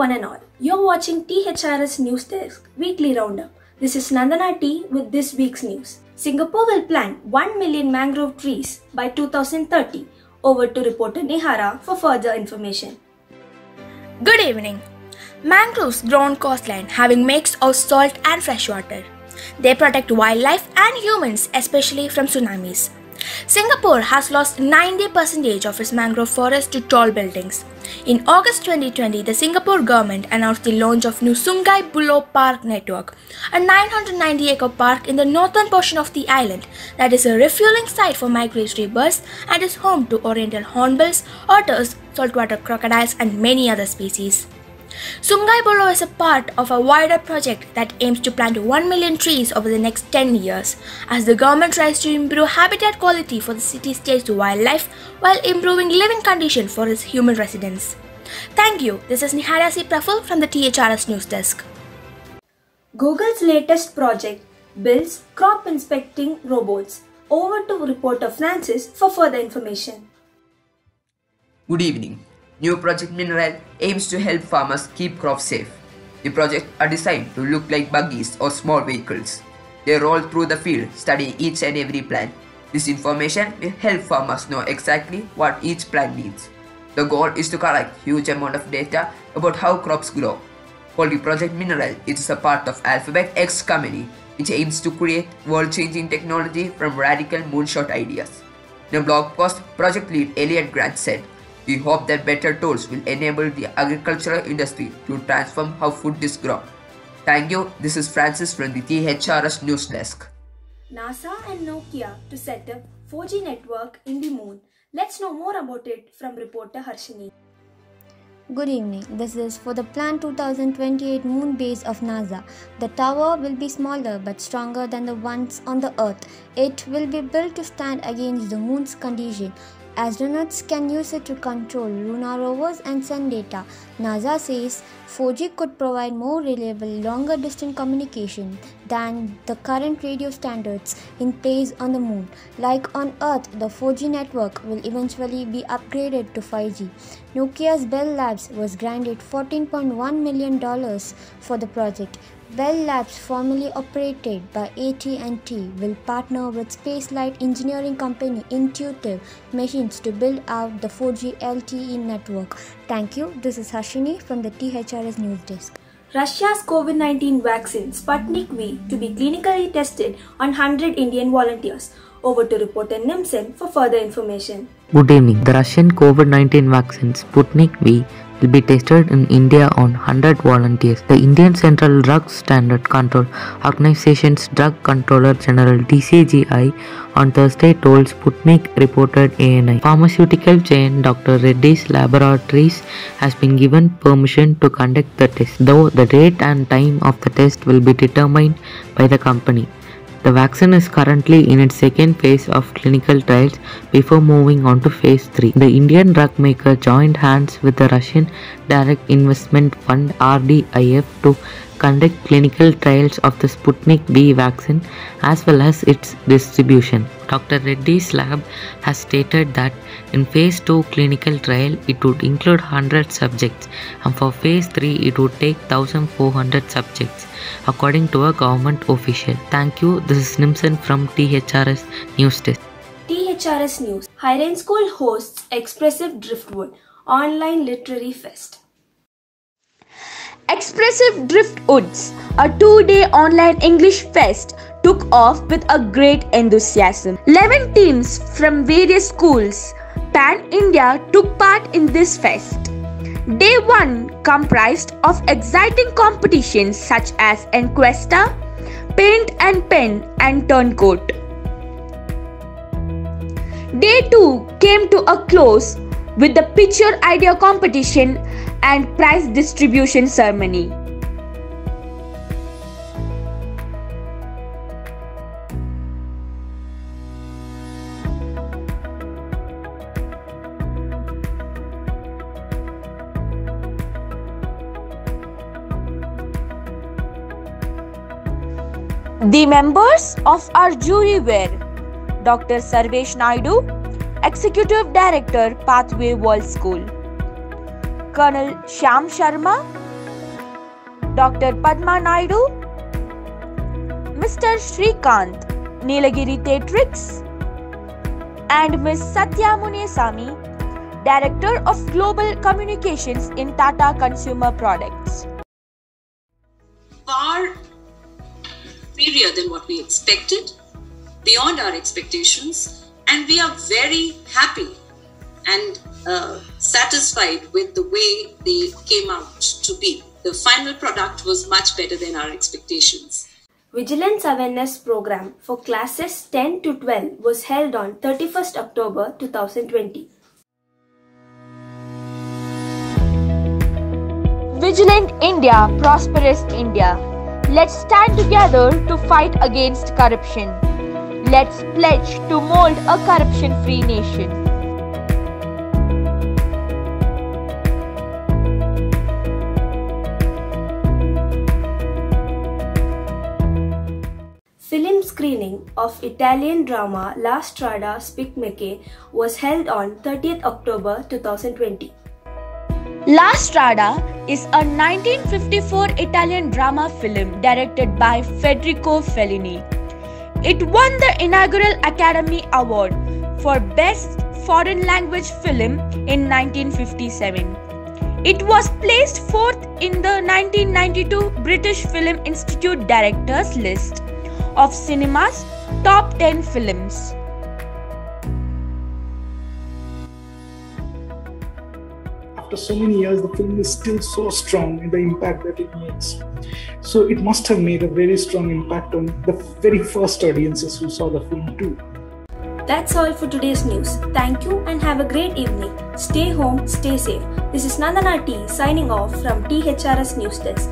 one and all. You're watching THRS News Desk Weekly Roundup. This is Nandana T with this week's news. Singapore will plant 1 million mangrove trees by 2030. Over to reporter Nihara for further information. Good evening. Mangroves grow on coastline having mix of salt and fresh water. They protect wildlife and humans, especially from tsunamis. Singapore has lost 90% of its mangrove forest to tall buildings. In August 2020, the Singapore government announced the launch of new Sungai Buloh Park Network, a 990-acre park in the northern portion of the island that is a refueling site for migratory birds and is home to oriental hornbills, otters, saltwater crocodiles and many other species. Sungai Buloh is a part of a wider project that aims to plant 1 million trees over the next 10 years as the government tries to improve habitat quality for the city-state's wildlife while improving living conditions for its human residents. Thank you. This is Nihara C. Praful from the THRS News Desk. Google's latest project builds crop inspecting robots. Over to reporter Francis for further information. Good evening. New Project Mineral aims to help farmers keep crops safe. The projects are designed to look like buggies or small vehicles. They roll through the field, studying each and every plant. This information will help farmers know exactly what each plant needs. The goal is to collect huge amount of data about how crops grow. Called Project Mineral, it is a part of Alphabet X company, which aims to create world-changing technology from radical moonshot ideas. In a blog post, project lead Elliot Grant said, "We hope that better tools will enable the agricultural industry to transform how food is grown." Thank you. This is Francis from the THRS News Desk. NASA and Nokia to set up 4G network in the moon. Let's know more about it from reporter Harshini. Good evening. This is for the planned 2028 moon base of NASA. The tower will be smaller but stronger than the ones on the Earth. It will be built to stand against the moon's condition. Astronauts can use it to control lunar rovers and send data. NASA says 4G could provide more reliable, longer distance communication than the current radio standards in place on the moon. Like on Earth, the 4G network will eventually be upgraded to 5G. Nokia's Bell Labs was granted $14.1 million for the project. Bell Labs, formerly operated by AT&T, will partner with spaceflight engineering company Intuitive Machines to build out the 4G LTE network. Thank you. This is Harshini from the THRS News Desk. Russia's COVID-19 vaccine Sputnik V to be clinically tested on 100 Indian volunteers. Over to reporter Nimsen for further information. Good evening. The Russian COVID-19 vaccine Sputnik V will be tested in India on 100 volunteers. The Indian Central Drug Standard Control Organization's Drug Controller General DCGI on Thursday told Sputnik reported ANI. Pharmaceutical chain Dr. Reddy's Laboratories has been given permission to conduct the test, though the date and time of the test will be determined by the company. The vaccine is currently in its second phase of clinical trials before moving on to phase 3. The Indian drug maker joined hands with the Russian Direct Investment Fund RDIF to conduct clinical trials of the Sputnik V vaccine as well as its distribution. Dr. Reddy's lab has stated that in phase 2 clinical trial it would include 100 subjects and for phase 3 it would take 1400 subjects, according to a government official. Thank you. This is Nimsen from THRS News Desk. THRS News. Highland School hosts Expressive Driftwood Online Literary Fest. Expressive Driftwoods, a 2-day online English fest, took off with a great enthusiasm. 11 teams from various schools pan-India took part in this fest. Day 1 comprised of exciting competitions such as Encuesta, Paint and Pen and Turncoat. Day 2 came to a close with the picture idea competition and prize distribution ceremony. The members of our jury were Dr. Sarvesh Naidu, Executive Director, Pathway World School; Colonel Shyam Sharma, Dr. Padma Naidu, Mr. Srikanth Nilagiri THRS, and Ms. Satya Munesamy, Director of Global Communications in Tata Consumer Products. Far superior than what we expected, beyond our expectations, and we are very happy and satisfied with the way they came out to be. The final product was much better than our expectations. Vigilance Awareness Program for classes 10 to 12 was held on 31st October 2020. Vigilant India, Prosperous India. Let's stand together to fight against corruption. Let's pledge to mold a corruption-free nation. Film screening of Italian drama La Strada Spicmece was held on 30th October 2020. La Strada is a 1954 Italian drama film directed by Federico Fellini. It won the inaugural Academy Award for Best Foreign Language Film in 1957. It was placed fourth in the 1992 British Film Institute Directors List of cinema's top 10 films. After so many years, the film is still so strong in the impact that it makes. So it must have made a very strong impact on the very first audiences who saw the film too. That's all for today's news. Thank you and have a great evening. Stay home, stay safe. This is Nandana T signing off from THRS News Desk.